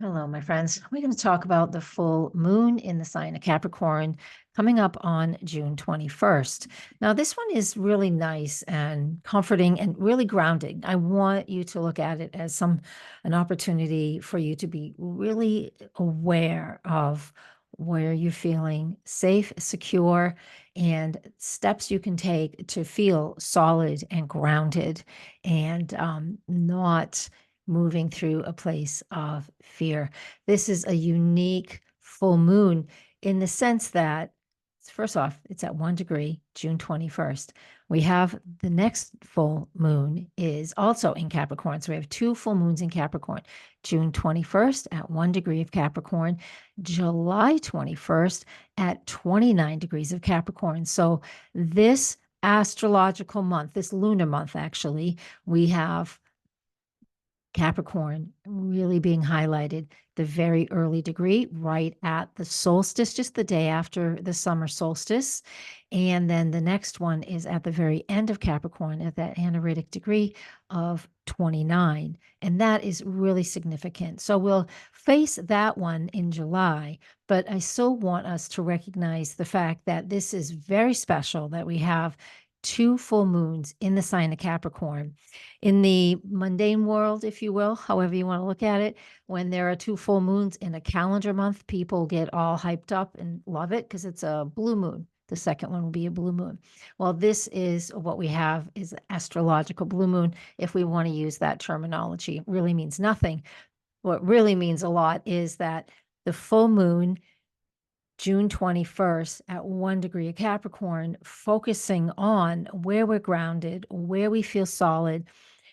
Hello, my friends. We're going to talk about the full moon in the sign of Capricorn coming up on June 21st. Now, this one is really nice and comforting and really grounding. I want you to look at it as an opportunity for you to be really aware of where you're feeling safe, secure, and steps you can take to feel solid and grounded and not moving through a place of fear. This is a unique full moon in the sense that, first off, it's at 1 degree, June 21st. We have the next full moon is also in Capricorn. So we have two full moons in Capricorn, June 21st at 1 degree of Capricorn, July 21st at 29 degrees of Capricorn. So this astrological month, this lunar month, actually, we have Capricorn really being highlighted, the very early degree, right at the solstice, just the day after the summer solstice. And then the next one is at the very end of Capricorn at that anaretic degree of 29. And that is really significant. So we'll face that one in July, but I still want us to recognize the fact that this is very special that we have two full moons in the sign of Capricorn. In the mundane world, if you will, however you want to look at it, when there are two full moons in a calendar month, people get all hyped up and love it because it's a blue moon. The second one will be a blue moon. Well, this is what we have is astrological blue moon. If we want to use that terminology, it really means nothing. What really means a lot is that the full moon June 21st at 1 degree of Capricorn, focusing on where we're grounded, where we feel solid,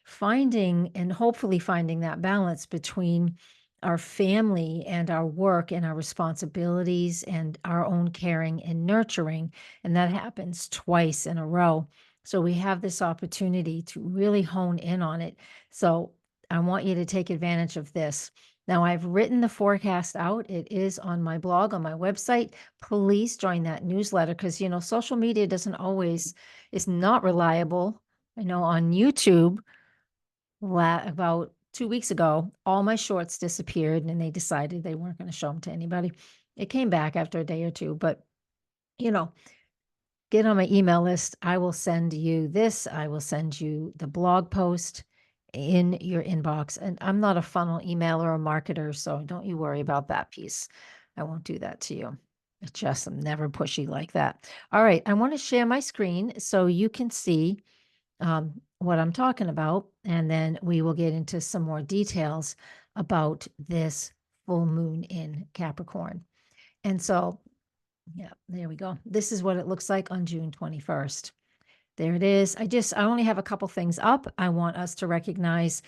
finding and hopefully finding that balance between our family and our work and our responsibilities and our own caring and nurturing. And that happens twice in a row. So we have this opportunity to really hone in on it. So I want you to take advantage of this. Now, I've written the forecast out. It is on my blog, on my website. Please join that newsletter because, social media is not reliable. I know on YouTube, about 2 weeks ago, all my shorts disappeared and they decided they weren't going to show them to anybody. It came back after a day or two, but, get on my email list. I will send you this. I will send you the blog post in your inbox. And I'm not a funnel emailer or marketer, so don't you worry about that piece. I won't do that to you. I'm never pushy like that. All right, I want to share my screen so you can see what I'm talking about, and then we will get into some more details about this full moon in Capricorn. And so, yeah, there we go. This is what it looks like on June 21st. There it is. I only have a couple things up. I want us to recognize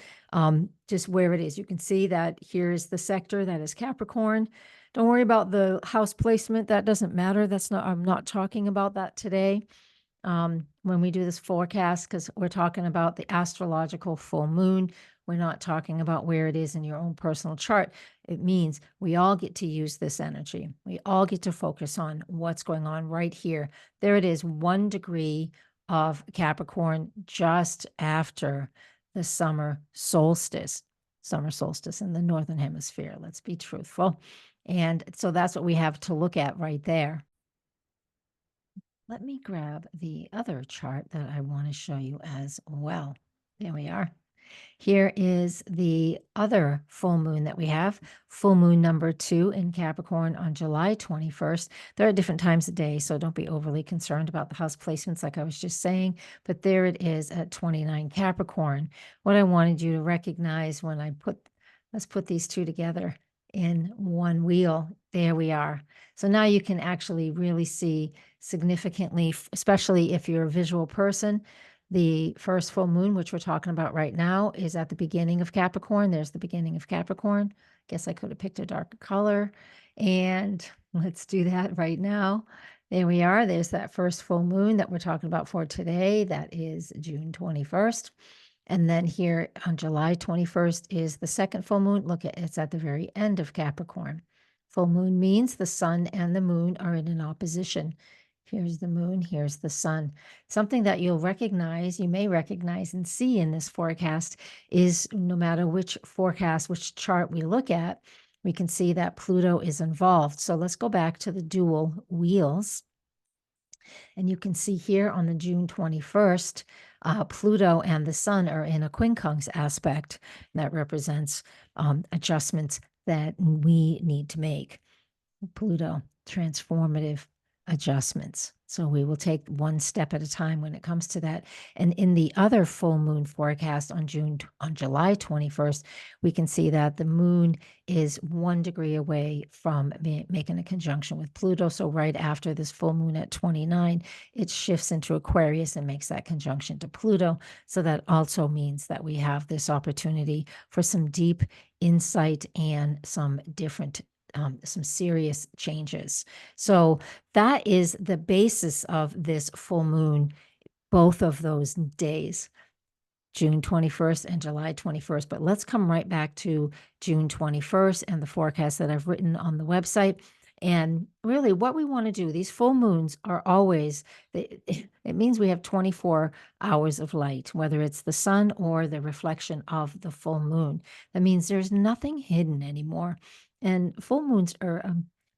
just where it is. You can see that here's the sector that is Capricorn. Don't worry about the house placement. That doesn't matter. I'm not talking about that today when we do this forecast, because we're talking about the astrological full moon. We're not talking about where it is in your own personal chart. It means we all get to use this energy. We all get to focus on what's going on right here. There it is, 1 degree of Capricorn just after the summer solstice in the northern hemisphere. Let's be truthful. And so that's what we have to look at right there. Let me grab the other chart that I want to show you as well. There we are. Here is the other full moon that we have, full moon number 2 in Capricorn on July 21st. There are different times of day, so don't be overly concerned about the house placements like I was just saying, but there it is at 29 Capricorn. What I wanted you to recognize when let's put these two together in one wheel. There we are. So now you can actually really see significantly, especially if you're a visual person. The first full moon, which we're talking about right now, is at the beginning of Capricorn. There's the beginning of Capricorn. Guess I could have picked a darker color. And let's do that right now. There we are. There's that first full moon that we're talking about for today. That is June 21st. And then here on July 21st is the second full moon. Look, it's at the very end of Capricorn. Full moon means the sun and the moon are in an opposition. Here's the moon, here's the sun. Something that you may recognize and see in this forecast is no matter which chart we look at, we can see that Pluto is involved. So let's go back to the dual wheels. And you can see here on the June 21st, Pluto and the Sun are in a quincunx aspect that represents adjustments that we need to make. Pluto, transformative adjustments. So we will take one step at a time when it comes to that. And in the other full moon forecast on July 21st, we can see that the moon is 1 degree away from making a conjunction with Pluto. So right after this full moon at 29, it shifts into Aquarius and makes that conjunction to Pluto. So that also means that we have this opportunity for some deep insight and some different some serious changes. So that is the basis of this full moon, both of those days, June 21st and July 21st. But let's come right back to June 21st and the forecast that I've written on the website. And really, what we want to do, these full moons are always, it means we have 24 hours of light, whether it's the sun or the reflection of the full moon. That means there's nothing hidden anymore. And full moons are a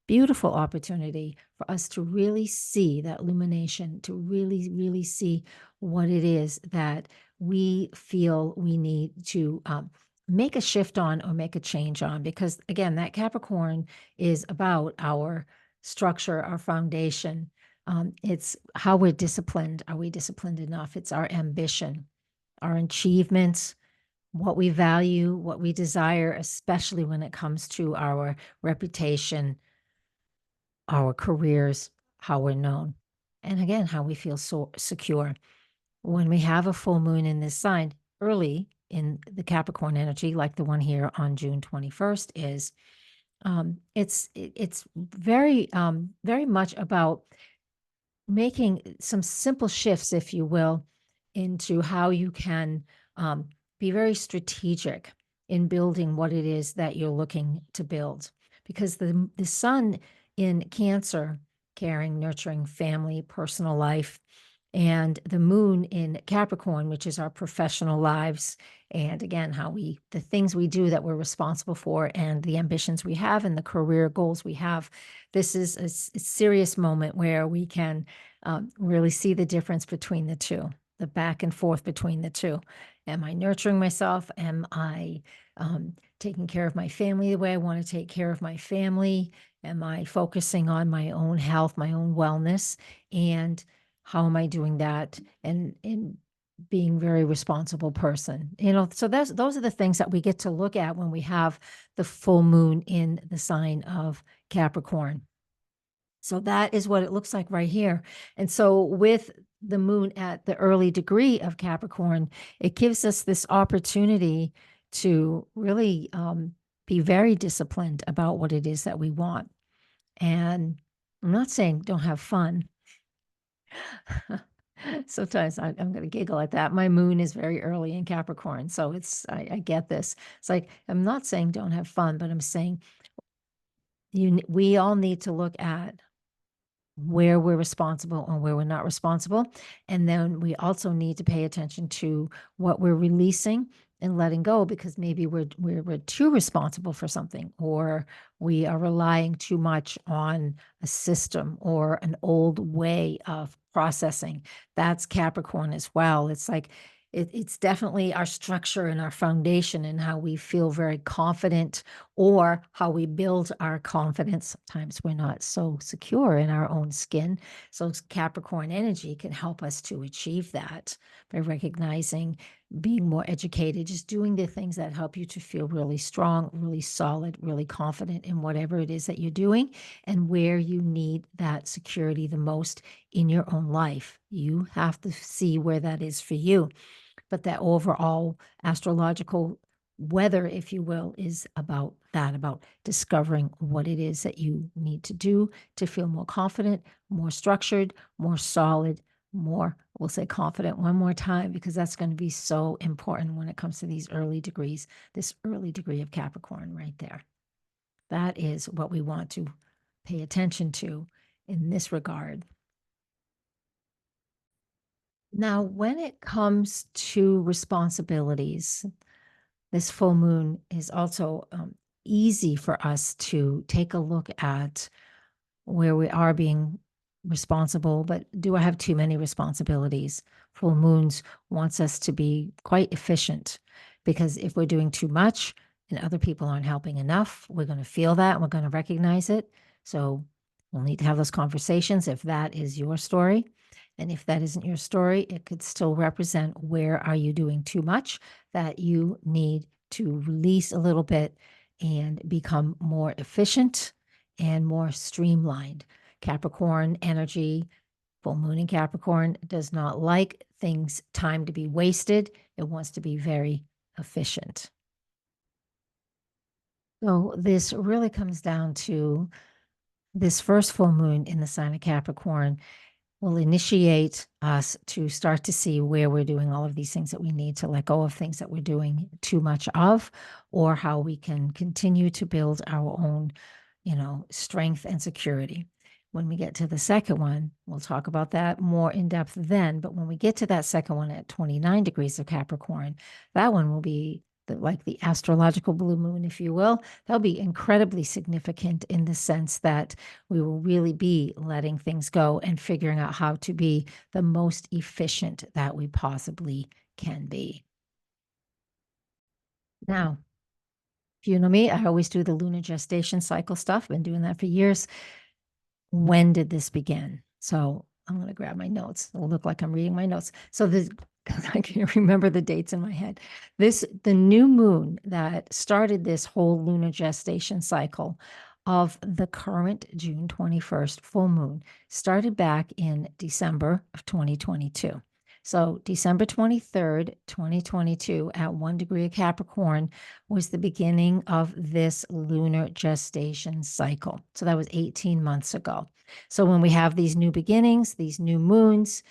beautiful opportunity for us to really see that illumination, to really, really see what it is that we feel we need to make a shift on or make a change on. Because again, that Capricorn is about our structure, our foundation. It's how we're disciplined. Are we disciplined enough? It's our ambition, our achievements, what we value, what we desire, especially when it comes to our reputation, our careers, how we're known, and again, how we feel so secure. When we have a full moon in this sign early in the Capricorn energy, like the one here on June 21st is, it's very, very much about making some simple shifts, if you will, into how you can be very strategic in building what it is that you're looking to build. Because the sun in Cancer, caring, nurturing, family, personal life, and the moon in Capricorn, which is our professional lives, and again, the things we do that we're responsible for, and the ambitions we have, and the career goals we have. This is a serious moment where we can really see the difference between the two, the back and forth between the two. Am I nurturing myself? Am I taking care of my family the way I want to take care of my family? Am I focusing on my own health, my own wellness? And how am I doing that? And being very responsible person, so those are the things that we get to look at when we have the full moon in the sign of Capricorn. So that is what it looks like right here. And so with the moon at the early degree of Capricorn, it gives us this opportunity to really be very disciplined about what it is that we want. And I'm not saying don't have fun. Sometimes I'm going to giggle at that. My moon is very early in Capricorn. So I get this. It's like, I'm not saying don't have fun, but I'm saying we all need to look at where we're responsible and where we're not responsible. And then we also need to pay attention to what we're releasing and letting go, because maybe we're too responsible for something, or we are relying too much on a system or an old way of processing. That's Capricorn as well. It's like it's definitely our structure and our foundation and how we feel very confident, or how we build our confidence. Sometimes we're not so secure in our own skin. So Capricorn energy can help us to achieve that by recognizing, being more educated, just doing the things that help you to feel really strong, really solid, really confident in whatever it is that you're doing, and where you need that security the most in your own life. You have to see where that is for you. But that overall astrological weather, if you will, is about that, about discovering what it is that you need to do to feel more confident, more structured, more solid, more, we'll say confident one more time, because that's going to be so important when it comes to these early degrees, this early degree of Capricorn right there. That is what we want to pay attention to in this regard. Now, when it comes to responsibilities, this full moon is also easy for us to take a look at where we are being responsible, but do I have too many responsibilities? Full moons wants us to be quite efficient, because if we're doing too much and other people aren't helping enough, we're going to feel that and we're going to recognize it. So we'll need to have those conversations if that is your story. And if that isn't your story, it could still represent where are you doing too much that you need to release a little bit and become more efficient and more streamlined. Capricorn energy, full moon in Capricorn, does not like time to be wasted. It wants to be very efficient. So this really comes down to this first full moon in the sign of Capricorn will initiate us to start to see where we're doing all of these things that we need to let go of, things that we're doing too much of, or how we can continue to build our own, strength and security. When we get to the second one, we'll talk about that more in depth then. But when we get to that second one at 29 degrees of Capricorn, that one will be like the astrological blue moon, if you will. That'll be incredibly significant in the sense that we will really be letting things go and figuring out how to be the most efficient that we possibly can be. Now, if you know me, I always do the lunar gestation cycle stuff. Been doing that for years. When did this begin? So I'm going to grab my notes. It'll look like I'm reading my notes. So this, because I can't remember the dates in my head. The new moon that started this whole lunar gestation cycle of the current June 21st full moon started back in December of 2022. So December 23rd, 2022, at 1 degree of Capricorn, was the beginning of this lunar gestation cycle. So that was 18 months ago. So when we have these new beginnings, these new moons,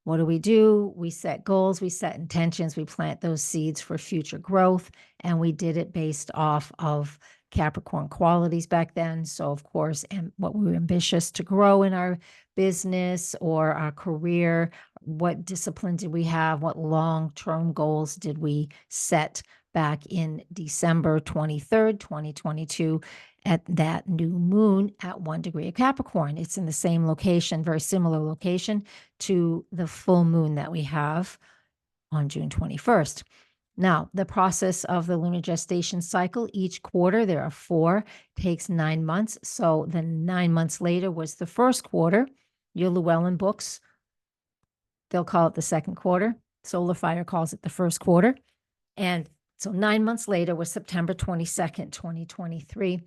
what do? We set goals, we set intentions, we plant those seeds for future growth, and we did it based off of Capricorn qualities back then. So, of course, and what we were ambitious to grow in our business or our career, what discipline did we have, what long-term goals did we set back in December 23rd, 2022, at that new moon at 1 degree of Capricorn. It's in the same location, very similar location to the full moon that we have on June 21st. Now, the process of the lunar gestation cycle, each quarter, there are 4, takes 9 months. So the 9 months later was the first quarter. Your Llewellyn books, they'll call it the second quarter. Solar Fire calls it the first quarter. And so 9 months later was September 22nd, 2023.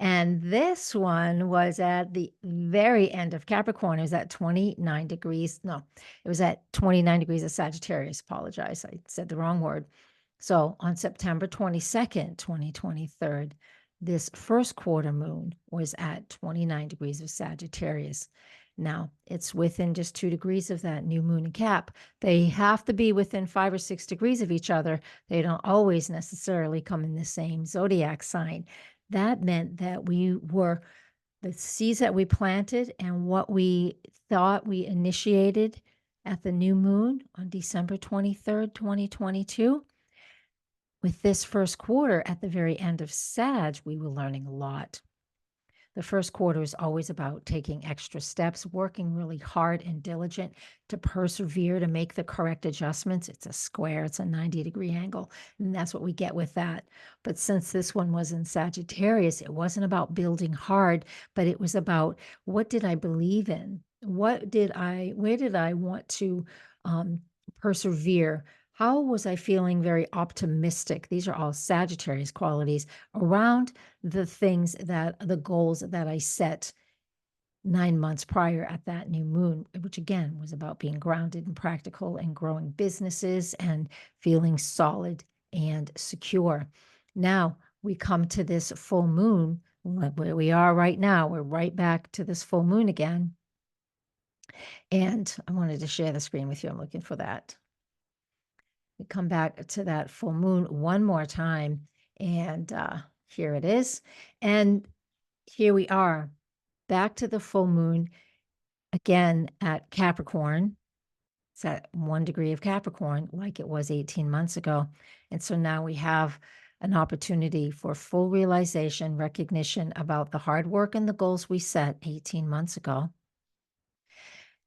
And this one was at the very end of Capricorn. It was at 29 degrees. No, it was at 29 degrees of Sagittarius. Apologize. I said the wrong word. So on September 22nd, 2023, this first quarter moon was at 29 degrees of Sagittarius. Now, it's within just 2 degrees of that new moon in Cap. They have to be within 5 or 6 degrees of each other. They don't always necessarily come in the same zodiac sign. That meant that the seeds that we planted and what we thought we initiated at the new moon on December 23rd, 2022, with this first quarter at the very end of Sag, we were learning a lot. The first quarter is always about taking extra steps, working really hard and diligent to persevere, to make the correct adjustments. It's a square, it's a 90-degree angle, and that's what we get with that. But since this one was in Sagittarius, it wasn't about building hard, but it was about, what did I believe in? Where did I want to persevere? How was I feeling very optimistic? These are all Sagittarius qualities around the goals that I set 9 months prior at that new moon, which again was about being grounded and practical and growing businesses and feeling solid and secure. Now we come to this full moon where we are right now. We're right back to this full moon again. And I wanted to share the screen with you. I'm looking for that. We come back to that full moon one more time, and here it is. And here we are, back to the full moon again at Capricorn. It's at 1 degree of Capricorn, like it was 18 months ago. And so now we have an opportunity for full realization, recognition about the hard work and the goals we set 18 months ago.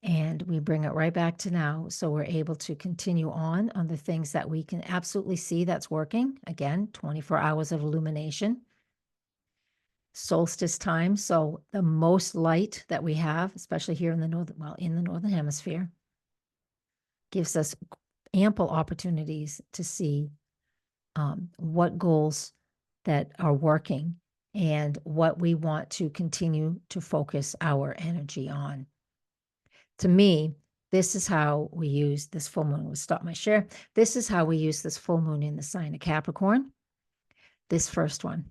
And we bring it right back to now. So we're able to continue on the things that we can absolutely see that's working. Again, 24 hours of illumination. Solstice time. So the most light that we have, especially here in the northern hemisphere, gives us ample opportunities to see what goals that are working and what we want to continue to focus our energy on. To me, this is how we use this full moon. We'll stop my share. This is how we use this full moon in the sign of Capricorn. This first one.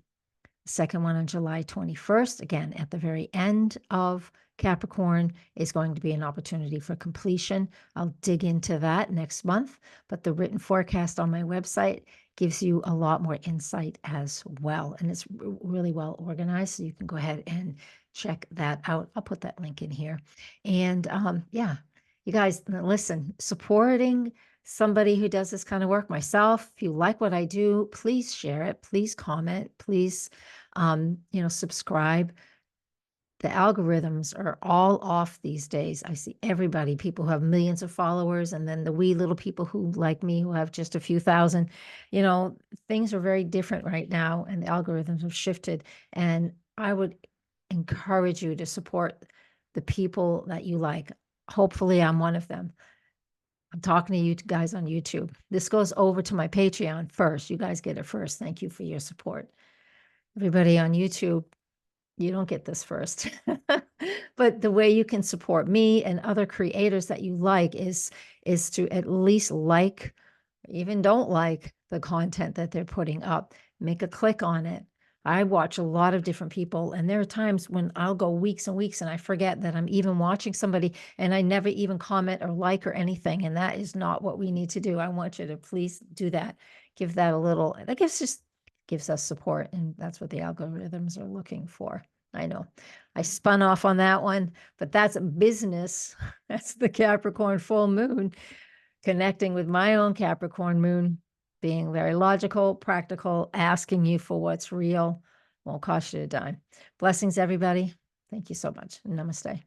The second one on July 21st, again, at the very end of Capricorn, is going to be an opportunity for completion. I'll dig into that next month, but the written forecast on my website gives you a lot more insight as well. And it's really well organized, so you can go ahead and check that out. I'll put that link in here. And yeah, you guys, listen, supporting somebody who does this kind of work, myself, if you like what I do, please share it, please comment, please subscribe. The algorithms are all off these days. I see everybody, people who have millions of followers, and then the wee little people who like me who have just a few thousand. Things are very different right now, and the algorithms have shifted. And I would encourage you to support the people that you like. Hopefully I'm one of them. I'm talking to you guys on YouTube. This goes over to my Patreon first. You guys get it first. Thank you for your support. Everybody on YouTube, you don't get this first. But the way you can support me and other creators that you like is to at least like, even don't like the content that they're putting up. Make a click on it. I watch a lot of different people, and there are times when I'll go weeks and weeks and I forget that I'm even watching somebody and I never even comment or like or anything. And that is not what we need to do. I want you to please do that. Give that a little, I guess, just gives us support. And that's what the algorithms are looking for. I know I spun off on that one, but that's business. That's the Capricorn full moon connecting with my own Capricorn moon, being very logical, practical, asking you for what's real. Won't cost you a dime. Blessings, everybody. Thank you so much. Namaste.